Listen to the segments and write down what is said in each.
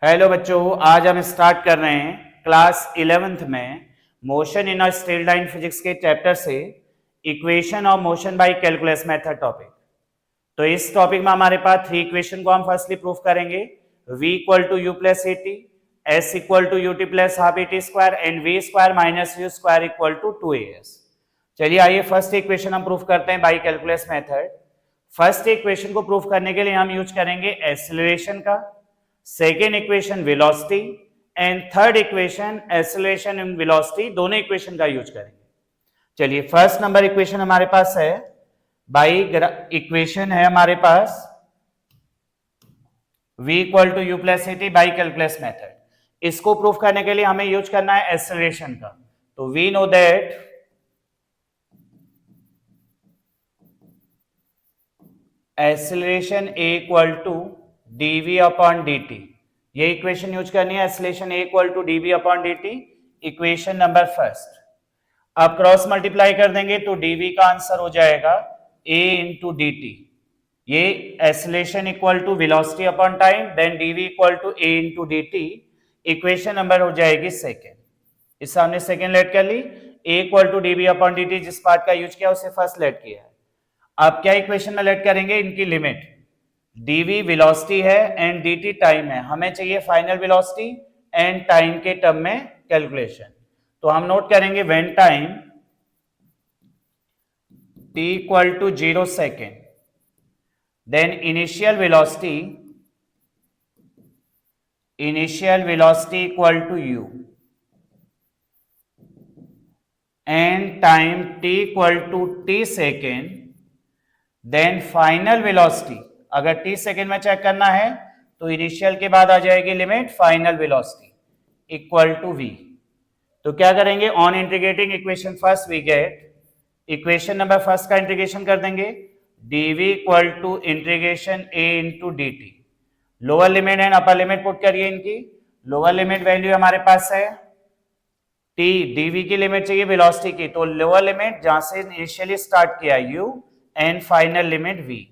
Hello बच्चों, आज हम स्टार्ट कर रहे हैं क्लास 11th में motion in a straight line physics के चैप्टर से equation of motion by calculus method topic. तो इस टॉपिक में हमारे पास थ्री इक्वेशन को हम फर्स्टली प्रूफ करेंगे। v equal to u plus a t, s equal to u t plus half a t square and v square minus you square equal to 2as। चलिए आइए first equation हम proof करते हैं by calculus method. First equation को proof करने के लिए हम यूज करेंगे एक्सीलरेशन का, second equation velocity and third equation acceleration and velocity, दोनों इक्वेशन का यूज करेंगे। चलिए फर्स्ट नंबर इक्वेशन हमारे पास है, बाई इक्वेशन है हमारे पास v equal to u plus a t by calculus method. इसको प्रूफ करने के लिए हमें यूज करना है एक्सीलरेशन का। तो we know that acceleration a equal to dv upon dt, ये इक्वेशन यूज करनी है। Acceleration a equal to dv upon dt, equation number first. अब क्रॉस मल्टीप्लाई कर देंगे तो dv का आंसर हो जाएगा a इंटू dt। ये acceleration equal to velocity upon time, then dv equal to a into dt, equation number हो जाएगी सेकेंड। इस सामने सेकेंड लेट कर ली, a equal to dv upon dt, जिस पार्ट का यूज किया उसे फर्स्ट लेट किया है। अब क्या इक्वेशन में लेट करेंगे, इनकी लिमिट। dv वेलोसिटी है एंड dt टाइम है, हमें चाहिए फाइनल वेलोसिटी एंड टाइम के टर्म में कैलकुलेशन। तो हम नोट करेंगे when time t equal to 0 second, then initial velocity equal to u and time t equal to t second, then final velocity. अगर t second में check करना है तो इनिशियल के बाद आ जाएगी limit final velocity equal to v। तो क्या करेंगे, on integrating equation first we get, equation number first का इंटीग्रेशन कर देंगे, dv equal to integration a into D t. Lower limit and upper limit put करिए इनकी। लोअर लिमिट वैल्यू हमारे पास है t, dv की लिमिट चाहिए वेलोसिटी की, तो लोअर लिमिट जहां से इनिशियली स्टार्ट किया u and final limit v।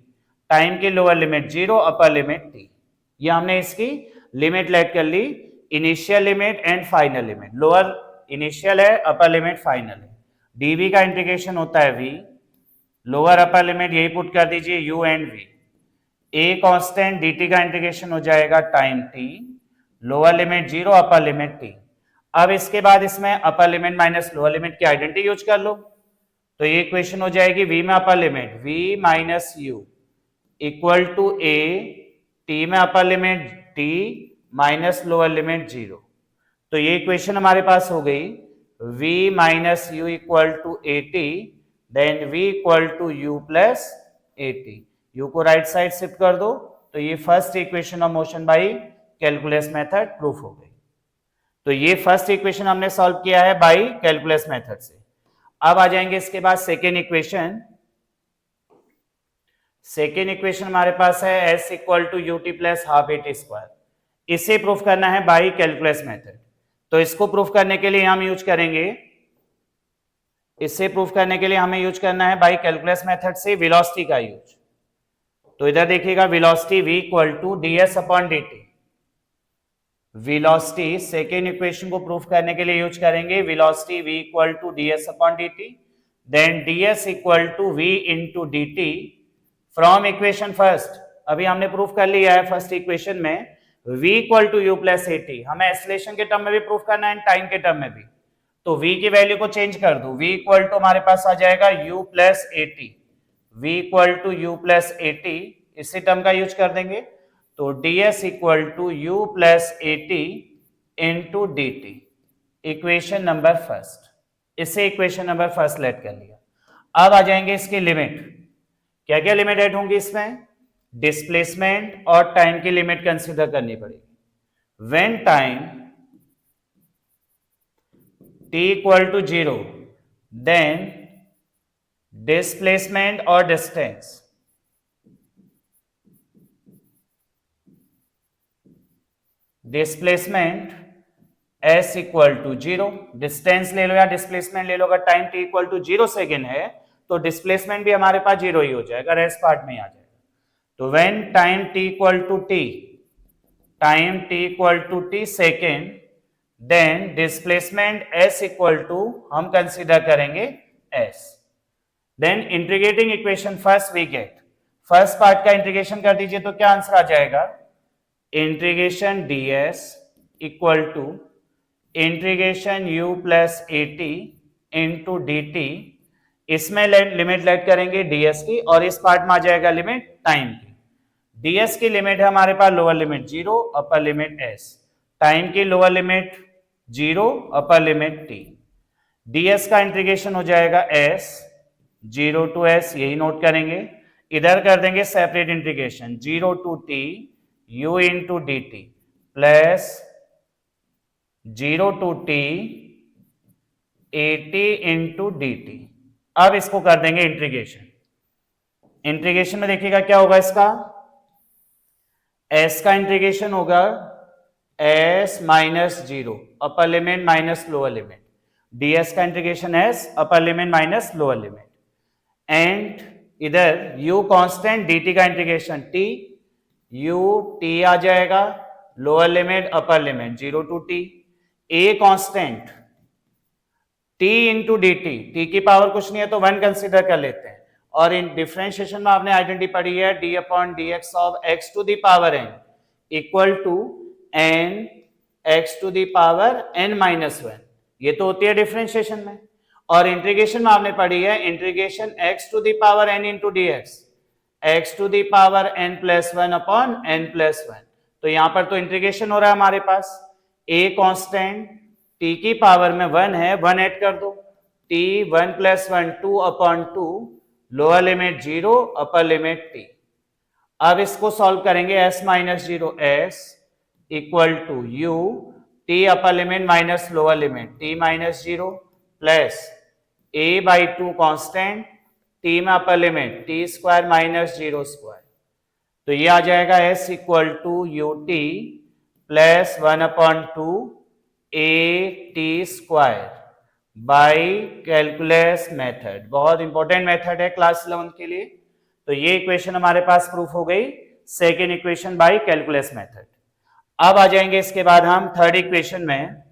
Time की lower limit 0, upper limit t। ये हमने इसकी लिमिट लेट कर ली, initial limit and final limit. Lower initial है, अपर लिमिट फाइनल है। dv का इंटीग्रेशन होता है v, लोअर अपर लिमिट यही पुट कर दीजिए u and v। a constant, dt का इंटीग्रेशन हो जाएगा time t, lower limit 0, upper limit t। अब इसके बाद इसमें upper limit minus lower limit की आइडेंटिटी यूज कर लो, तो ये इक्वेशन हो जाएगी v में upper limit v minus u equal to a, t में upper limit t minus lower limit 0। तो ये इक्वेशन हमारे पास हो गई v minus u equal to a t, then v equal to u plus a t. You को right side shift कर दो, तो ये first equation of motion by calculus method proof हो गई। तो ये फर्स्ट इक्वेशन हमने सॉल्व किया है बाय कैलकुलस मेथड से। अब आ जाएंगे इसके बाद सेकेंड इक्वेशन। सेकेंड इक्वेशन हमारे पास है s equal to u t plus half a t square. इसे प्रूफ करना है बाय कैलकुलस मेथड। तो इसको प्रूफ करने के लिए हम यूज करेंगे, इसे प्रूफ करने के लिए हमें यूज करना है बाय कैलकुलस मेथड से वेलोसिटी का यूज। तो इधर देखिएगा velocity v equal to ds upon dt। Velocity second equation को प्रूफ करने के लिए यूज करेंगे velocity v equal to ds upon dt, then ds equal to v into dt from equation first. अभी हमने प्रूफ कर लिया है फर्स्ट इक्वेशन में v equal to u plus a t, हमें एक्सीलरेशन के टर्म में भी प्रूफ करना है, टाइम के टर्म में भी। तो v की वैल्यू को चेंज कर दो, v इक्वल टू हमारे पास आ जाएगा u plus a t, v equal to u plus a t, इसी टर्म का यूज कर देंगे। तो ds equal to u plus a t into D t, equation number first. इसे इक्वेशन नंबर फर्स्ट लेट कर लिया। अब आ जाएंगे इसकी लिमिट। क्या क्या लिमिट ऐड होंगी इसमें, डिस्प्लेसमेंट और टाइम की लिमिट कंसीडर करनी पड़ेगी। When time t equal to 0, then displacement और distance, displacement s equal to 0, distance ले लो या डिस्प्लेसमेंट ले लो। अगर time t equal to 0 second है तो डिस्प्लेसमेंट भी हमारे पास 0 ही हो जाएगा, रेस्ट पार्ट में आ जाएगा। तो when time t equal to t, time t equal to t second, then displacement s equal to हम कंसीडर करेंगे s। Then integrating equation first we get, first part का इंटीग्रेशन कर दीजिए तो क्या आंसर आ जाएगा, integration ds equal to integration u plus at into dt, इसमें लिमिट लेट करेंगे ds की और इस पार्ट में आ जाएगा लिमिट टाइम की। ds की लिमिट है हमारे पास lower limit 0, upper limit s, time की lower limit 0, upper limit t। ds का इंटीग्रेशन हो जाएगा s 0 टू s, यही नोट करेंगे। इधर कर देंगे separate integration 0 to t u into D T plus 0 to t at into D T. अब इसको कर देंगे इंटीग्रेशन। इंटीग्रेशन में देखिएगा क्या होगा, इसका s का इंटीग्रेशन होगा s minus 0, upper limit minus lower limit, ds का integration s, upper limit minus lower limit, and इधर u कांस्टेंट dt का इंटीग्रेशन t, u t आ जाएगा, lower limit upper limit 0 to t, a constant t into D t, t की power कुछ नहीं है तो 1 कंसिडर कर लेते हैं, और इन डिफरेंशिएशन में आपने आइडेंटिटी पढ़ी है d upon d x of x to the power n equal to n x to the power n minus 1, ये तो होती है डिफरेंशिएशन में। और इंटीग्रेशन में आपने पढ़ी है integration x to the power n into d x to the power n plus 1 upon n plus 1, तो यहां पर तो इंटीग्रेशन हो रहा है हमारे पास, a कांस्टेंट t की पावर में 1 है, 1 ऐड कर दो, t 1 plus 1 2 upon 2, lower limit 0, upper limit t। अब इसको सॉल्व करेंगे s minus 0 s equal to u t upper limit minus lower limit t minus 0 plus a by 2 constant, t में upper limit t square minus 0 square, तो ये आ जाएगा s equal to u t plus 1 upon 2 a t square by calculus method. बहुत important method है class 11 के लिए। तो ये इक्वेशन हमारे पास प्रूफ हो गई, second equation by calculus method. अब आ जाएंगे इसके बाद हम थर्ड इक्वेशन में।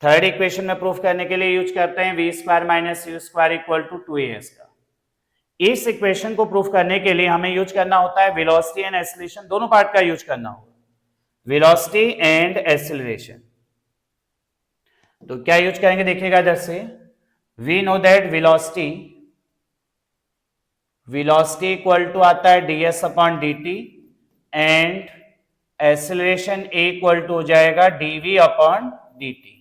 थर्ड इक्वेशन में प्रूफ करने के लिए यूज करते हैं v square minus you square equal to 2as का। इस इक्वेशन को प्रूफ करने के लिए हमें यूज करना होता है वेलोसिटी एंड एक्सीलरेशन, दोनों पार्ट का यूज करना होगा, वेलोसिटी एंड एक्सीलरेशन। तो क्या यूज करेंगे देखिएगा इधर से, we know that velocity equal to आता है ds upon dt and acceleration equal to हो जाएगा dv अपॉन dt।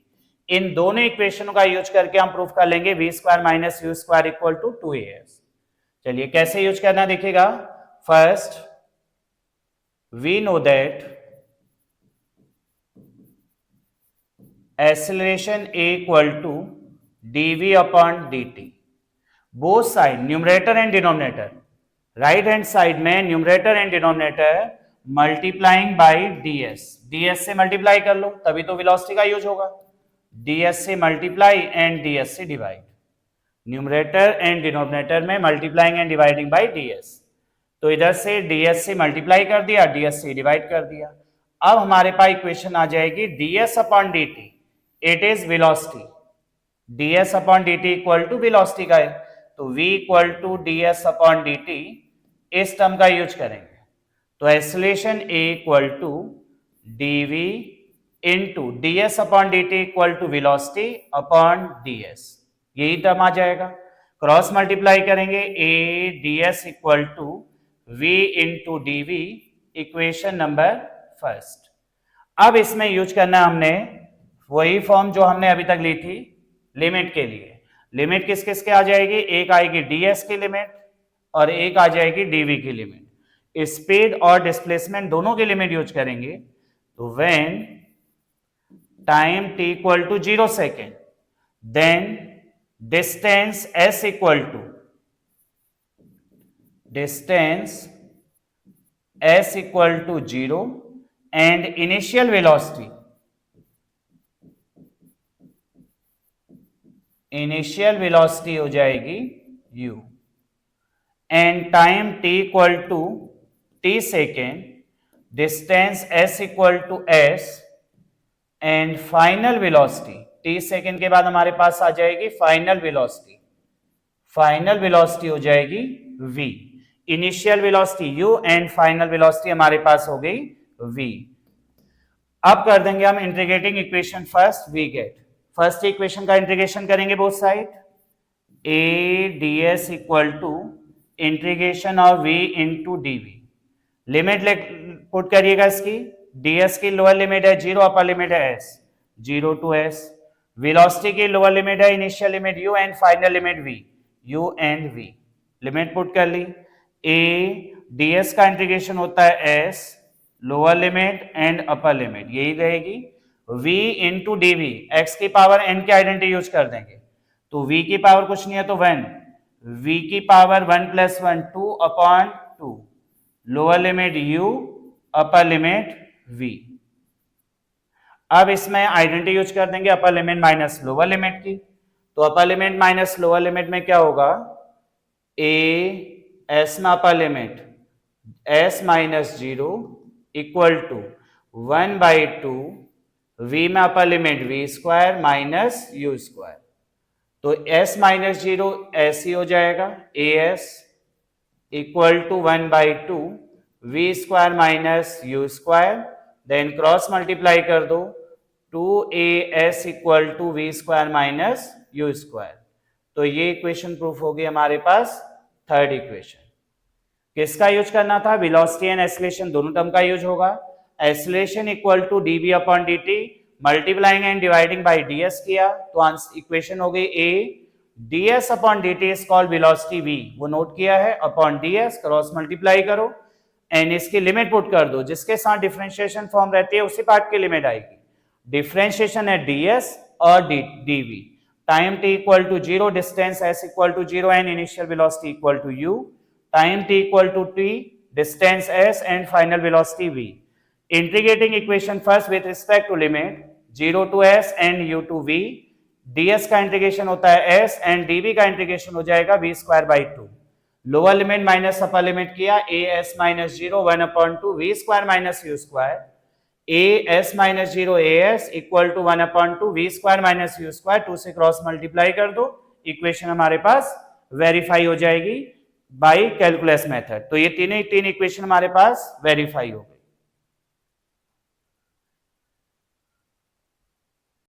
इन दोनों इक्वेशनों का यूज करके हम प्रूफ कर लेंगे V square minus you square equal to 2as। चलिए कैसे यूज करना है देखिएगा। First we know that acceleration equal to dv upon dt, both side numerator and denominator, right hand side में numerator and denominator multiplying by ds, ds से multiply कर लो तभी तो वेलोसिटी का यूज होगा, ds से मल्टीप्लाई एंड ds से डिवाइड, न्यूमरेटर एंड डिनोमिनेटर में multiplying and dividing by ds, तो इधर से ds से मल्टीप्लाई कर दिया, ds से डिवाइड कर दिया। अब हमारे पास इक्वेशन आ जाएगी ds upon dt, it is velocity, ds upon dt equal to velocity का है, तो v equal to ds upon dt, इस टर्म का यूज करेंगे, तो acceleration a equal to dv into ds upon dt equal to velocity upon ds, यही term आ जाएगा। क्रॉस मल्टीप्लाई करेंगे a ds equal to v into dv, equation number first. अब इसमें यूज करना हमने वही फॉर्म जो हमने अभी तक ली थी लिमिट के लिए। लिमिट किस किस के आ जाएगी, एक आएगी ds की लिमिट और एक आ जाएगी dv की लिमिट। स्पीड और डिस्प्लेसमेंट दोनों की लिमिट यूज करेंगे, तो when time t equal to 0 second, then distance s equal to distance s equal to 0 and initial velocity, initial velocity हो जाएगी u, and time t equal to t second, distance s equal to s and final velocity, t second के बाद हमारे पास आ जाएगी final velocity. Final velocity हो जाएगी v, initial velocity u and final velocity हमारे पास हो गई v। अब कर देंगे हम integrating equation first, v get. First equation का इंटीग्रेशन करेंगे both side, a ds equal to integration of v into dv। Limit put करिएगा इसकी, ds की लोअर लिमिट है 0, अपर लिमिट है s, 0 टू s। वेलोसिटी की लोअर लिमिट है initial limit u and final limit v, u and v। Limit put कर ली, a ds का इंटीग्रेशन होता है s, lower limit and upper limit यही रहेगी, v इंटू dv, x की पावर n की आइडेंटिटी यूज कर देंगे, तो v की पावर कुछ नहीं है तो 1, v की power 1 plus 1 2 upon 2, lower limit u upper limit v। अब इसमें आइडेंटिटी यूज कर देंगे upper limit minus lower limit की, तो upper limit minus lower limit में क्या होगा, a s में upper limit s minus 0 equal to 1/2 v में upper limit v square minus u square, तो s माइनस 0 s ही हो जाएगा, as equal to 1/2 v square minus u square, then cross multiply कर दो, 2as equal to v square minus u square. तो ये equation proof होगी हमारे पास थर्ड इक्वेशन। किसका यूज करना था, वेलोसिटी एंड एक्सीलरेशन दोनों टर्म का यूज होगा। Acceleration equal to dv upon dt, multiplying and dividing by ds किया तो इक्वेशन हो गई a ds upon dt is called velocity v, वो नोट किया है, अपॉन ds क्रॉस मल्टीप्लाई करो एंड इसकी लिमिट पुट कर दो, जिसके साथ डिफरेंशिएशन फॉर्म रहती है उसी पार्ट की लिमिट आएगी। डिफरेंशिएशन है ds और dv, time t equal to 0, distance s equal to 0 and initial velocity equal to u, time t equal to t, distance s and final velocity v। Integrating equation first with respect to limit 0 to s and u to v, ds का integration होता है s and dv का integration हो जाएगा v square by 2, lower limit minus upper limit किया, as minus 0 1/2 v square minus u square, as minus 0 as equal to 1/2 v square minus u square, 2 से cross multiply कर दो, equation हमारे पास verify हो जाएगी बाय कैलकुलस मेथड। तो ये तीन इक्वेशन हमारे पास वेरीफाई हो गए।